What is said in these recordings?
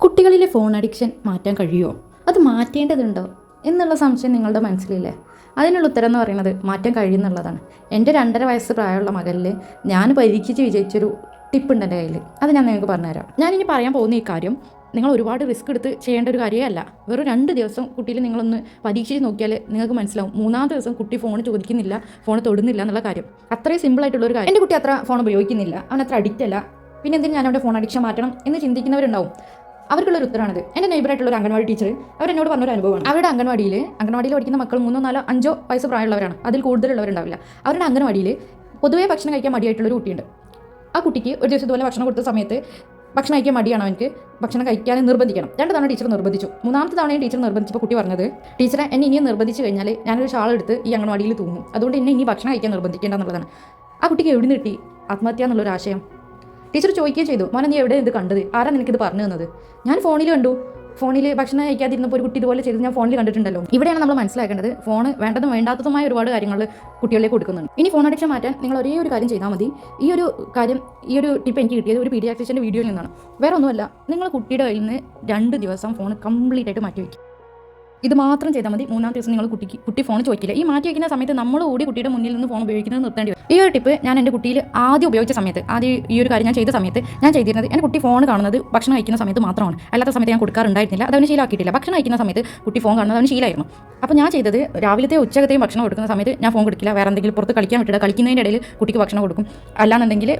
കുട്ടികളിലെ phone addiction മാറ്റാൻ കഴിയുമോ, അത് മാറ്റേണ്ടതുണ്ടോ എന്നുള്ള സംശയം നിങ്ങളുടെ മനസ്സിലില്ലേ? അതിനുള്ള ഉത്തരം എന്ന് പറയുന്നത് മാറ്റാൻ കഴിയുമെന്നുള്ളതാണ്. എൻ്റെ 2.5 വയസ്സ് പ്രായമുള്ള മകളിൽ ഞാൻ പരീക്ഷിച്ച് വിജയിച്ചൊരു ടിപ്പുണ്ട് എൻ്റെ കയ്യിൽ. അത് ഞാൻ നിങ്ങൾക്ക് പറഞ്ഞുതരാം. ഞാനിനി പറയാൻ പോകുന്ന ഈ കാര്യം നിങ്ങൾ ഒരുപാട് റിസ്ക് എടുത്ത് ചെയ്യേണ്ട ഒരു കാര്യമല്ല. വെറും 2 ദിവസം കുട്ടിയിൽ നിങ്ങളൊന്ന് പരീക്ഷിച്ച് നോക്കിയാൽ നിങ്ങൾക്ക് മനസ്സിലാവും. 3-ാമത്തെ ദിവസം കുട്ടി ഫോൺ ചോദിക്കുന്നില്ല, ഫോൺ തൊടുന്നില്ല എന്നുള്ള കാര്യം. അത്രയും സിമ്പിളായിട്ടുള്ളൊരു കാര്യം. എൻ്റെ കുട്ടി അത്ര ഫോൺ ഉപയോഗിക്കുന്നില്ല, അവൻ അത്ര അഡിക്റ്റ് അല്ല, പിന്നെ എന്തിനും ഞാൻ അവൻ്റെ ഫോൺ അഡിക്ഷൻ മാറ്റണം എന്ന് ചിന്തിക്കുന്നവരുണ്ടാവും. അവർക്കുള്ളൊരു ഉത്തരമാണിത്. എൻ്റെ നെയ്ബറായിട്ടുള്ള ഒരു അംഗൻവാടി ടീച്ചർ അവരെന്നോട് പറഞ്ഞൊരു അനുഭവമാണ്. അവരുടെ അംഗൻവാടിയിൽ പഠിക്കുന്ന മക്കൾ 3, 4, 5 വയസ്സ് പ്രായമുള്ളവരാണ്, അതിൽ കൂടുതലുള്ളവരുണ്ടാവില്ല. അവരുടെ അംഗൻവാടിയിൽ പൊതുവേ ഭക്ഷണം കഴിക്കാൻ മടിയായിട്ടുള്ളൊരു കുട്ടിയുണ്ട്. ആ കുട്ടിക്ക് ഒരു ദിവസം ഇതുപോലെ ഭക്ഷണം കൊടുത്ത സമയത്ത് ഭക്ഷണം കഴിക്കാൻ മടിയാണ്, അവനക്ക് ഭക്ഷണം കഴിക്കാൻ നിർബന്ധിക്കണം. 2 തവണ ടീച്ചർ നിർബന്ധിച്ചു. 3-ാമത്തെ തവണയും ടീച്ചർ നിർബന്ധിച്ചപ്പോൾ കുട്ടി പറഞ്ഞത്, ടീച്ചറെ എന്നെ ഇനിയും നിർബന്ധിച്ച് കഴിഞ്ഞാൽ ഞാനൊരു ഷാൾ എടുത്ത് ഈ അംഗൻവാടിയിൽ തൂങ്ങും, അതുകൊണ്ട് എന്നെ ഇനി ഭക്ഷണം കഴിക്കാൻ നിർബന്ധിക്കേണ്ട എന്നുള്ളതാണ്. ആ കുട്ടിക്ക് എവിടെ നിന്ന് കിട്ടി ആത്മഹത്യ എന്നുള്ളൊരു ആശയം? ടീച്ചർ ചോദിക്കുകയും ചെയ്തു, മോനെ നീ എവിടെ ഇത് കണ്ടത്, ആരാ നിനക്കിത് പറഞ്ഞു തന്നത്? ഞാൻ ഫോണിൽ കണ്ടു, ഫോണിൽ ഭക്ഷണം കഴിക്കാതിരുന്നപ്പോൾ ഒരു കുട്ടി ഇതുപോലെ ചെയ്ത് ഞാൻ ഫോണിൽ കണ്ടിട്ടുണ്ടല്ലോ. ഇവിടെയാണ് നമ്മൾ മനസ്സിലാക്കേണ്ടത്, ഫോൺ വേണ്ടതും വേണ്ടാത്തതുമായ ഒരുപാട് കാര്യങ്ങൾ കുട്ടികളിലേക്ക് കൊടുക്കുന്നുണ്ട്. ഇനി ഫോൺ അഡിക്ഷൻ മാറ്റാൻ നിങ്ങൾ ഒരേ ഒരു കാര്യം ചെയ്താൽ മതി. ഈ ഒരു ടിപ്പ് എനിക്ക് കിട്ടിയത് ഒരു പീഡിയാട്രിഷ്യൻ്റെ വീഡിയോയിൽ നിന്നാണ്. വേറെ ഒന്നുമല്ല, നിങ്ങൾ കുട്ടിയുടെ കയ്യിൽ നിന്ന് 2 ദിവസം ഫോൺ കംപ്ലീറ്റ് ആയിട്ട് മാറ്റി വയ്ക്കും. ഇത് മാത്രം ചെയ്താൽ മതി. 3-ാമത്തെ ദിവസം നിങ്ങൾ കുട്ടി ഫോൺ ചോദിക്കില്ല. ഈ മാറ്റി വയ്ക്കുന്ന സമയത്ത് നമ്മൾ കൂടി കുട്ടിയുടെ മുന്നിൽ നിന്ന് ഫോൺ ഉപയോഗിക്കുന്നത് നിർത്തേണ്ടി വരും. ഈ ഒരു ടിപ്പ് ഞാൻ എൻ്റെ കുട്ടിയിൽ ആദ്യം ഉപയോഗിച്ച സമയത്ത്, ഈ ഒരു കാര്യം ഞാൻ ചെയ്ത സമയത്ത് ഞാൻ ചെയ്തിരുന്നത്, എൻ്റെ കുട്ടി ഫോൺ കാണുന്നത് ഭക്ഷണം കഴിക്കുന്ന സമയത്ത് മാത്രമാണ്. അല്ലാത്ത സമയത്ത് ഞാൻ കൊടുക്കാറുണ്ടായിരുന്നില്ല. അതവന് ശീലമാക്കിയിട്ടില്ല. ഭക്ഷണം കഴിക്കുന്ന സമയത്ത് കുട്ടി ഫോൺ കാണുന്നത് അവന് ശീലമായിരുന്നു. അപ്പോൾ ഞാൻ ചെയ്തത്, രാവിലത്തെ ഉച്ചകത്തെയും ഭക്ഷണം കൊടുക്കുന്ന സമയത്ത് ഞാൻ ഫോൺ കൊടുക്കില്ല. വേറെ എന്തെങ്കിലും പുറത്ത് കളിക്കാൻ വിട്ടിട്ട് കളിക്കുന്നതിൻ്റെ ഇടയിൽ കുട്ടിക്ക് ഭക്ഷണം കൊടുക്കും. അല്ലാന്നുണ്ടെങ്കിൽ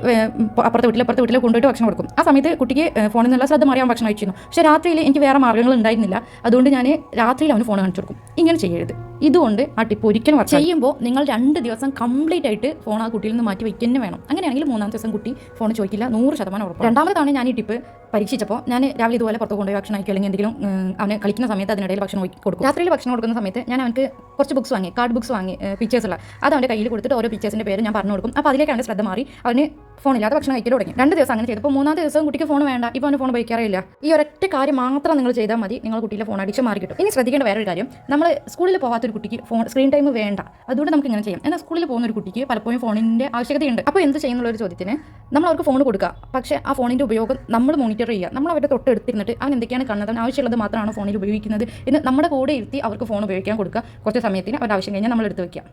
അപ്പുറത്തെ വീട്ടിൽ കൊണ്ടുപോയിട്ട് ഭക്ഷണം കൊടുക്കും. ആ സമയത്ത് കുട്ടിക്ക് ഫോണിൽ നിന്നുള്ള ശ്രദ്ധ മാറി അവൻ ഭക്ഷണം കഴിച്ചിരുന്നു. പക്ഷേ രാത്രിയിൽ എനിക്ക് വേറെ മാർഗ്ഗങ്ങൾ ഉണ്ടായിരുന്നില്ല. അതുകൊണ്ട് ഞാൻ രാത്രിയിൽ അവന് ഫോൺ കാണിച്ചു കൊടുക്കും. ഇങ്ങനെ ചെയ്യരുത്. ഇതുകൊണ്ട് ആ ടിപ്പ് ഒരിക്കലും ചെയ്യുമ്പോൾ നിങ്ങൾ 2 ദിവസം കംപ്ലീറ്റ് ആയിട്ട് ഫോൺ ആ കുട്ടിയിൽ നിന്ന് മാറ്റി വയ്ക്കുക തന്നെ വേണം. അങ്ങനെയാണെങ്കിൽ 3-ാമത്തെ ദിവസം കുട്ടി ഫോൺ ചോദിക്കില്ല, 100% ഉറപ്പ്. 2-ാമത്തെ തവണ ഞാൻ ഈ ടിപ്പ് പരീക്ഷിച്ചപ്പോൾ ഞാൻ രാവിലെ ഇതുപോലെ പുറത്ത് കൊണ്ടുപോയി ഭക്ഷണം കഴിക്കുക, അല്ലെങ്കിൽ എന്തെങ്കിലും അവന് കളിക്കുന്ന സമയത്ത് അതിനിടയിൽ ഭക്ഷണം കൊടുക്കും. രാത്രിയിൽ ഭക്ഷണം കൊടുക്കുന്ന സമയത്ത് ഞാൻ അവർക്ക് കുറച്ച് ബുക്സ് വാങ്ങി, കാർഡ് ബുക്സ് വാങ്ങി, പിക്ചേഴ്സുള്ള, അത് അവൻ്റെ കയ്യിൽ കൊടുത്തിട്ട് ഓരോ പിക്ചേഴ്സിൻ്റെ പേര് ഞാൻ പറഞ്ഞു കൊടുക്കും. അപ്പോൾ അതിലേക്ക് അവൻ്റെ ശ്രദ്ധ മാറി അവന് ഫോണില്ലാതെ ഭക്ഷണം കഴിക്കൽ തുടങ്ങി. 2 ദിവസം അങ്ങനെ ചെയ്തപ്പോൾ 3-ാമത്തെ ദിവസം കുട്ടിക്ക് ഫോൺ വേണ്ട, ഇപ്പോൾ അവന് ഫോൺ ഉപയോഗിക്കാറില്ല. ഈ ഒരൊറ്റ കാര്യം മാത്രം നിങ്ങൾ ചെയ്താൽ മതി, നിങ്ങൾ കുട്ടിയിലെ ഫോൺ അഡിക്ഷൻ മാറി കിട്ടും. ഇനി ശ്രദ്ധിക്കേണ്ട വേറൊരു കാര്യം, നമ്മൾ സ്കൂളിൽ പോകാത്തൊരു കുട്ടിക്ക് സ്ക്രീൻ ടൈം വേണ്ട, അതുകൊണ്ട് നമുക്ക് ഇങ്ങനെ ചെയ്യാം. എന്നാൽ സ്കൂളിൽ പോകുന്ന ഒരു കുട്ടിക്ക് പലപ്പോഴും ഫോണിൻ്റെ ആവശ്യകതയുണ്ട്. അപ്പോൾ എന്ത് ചെയ്യുന്നുള്ളൊരു ചോദ്യത്തിന് നമ്മൾ അവർക്ക് ഫോൺ കൊടുക്കുക, പക്ഷേ ആ ഫോണിൻ്റെ ഉപയോഗം നമ്മൾ മോണിറ്റർ ചെയ്യുക. നമ്മൾ അവരുടെ തൊട്ടെടുത്തിരുന്നിട്ട് അവൻ എന്തൊക്കെയാണ് കാണുന്നത്, അവൻ ആവശ്യമുള്ളത് മാത്രമാണ് ഫോണിൽ ഉപയോഗിക്കുന്നത് എന്ന് നമ്മുടെ കൂടെ ഇരുത്തി അവർക്ക് ഫോൺ ഉപയോഗിക്കാൻ കൊടുക്കുക. കുറച്ച് സമയത്തിന് അവരുടെ ആവശ്യം കഴിഞ്ഞാൽ നമ്മൾ എടുത്ത് വയ്ക്കുക.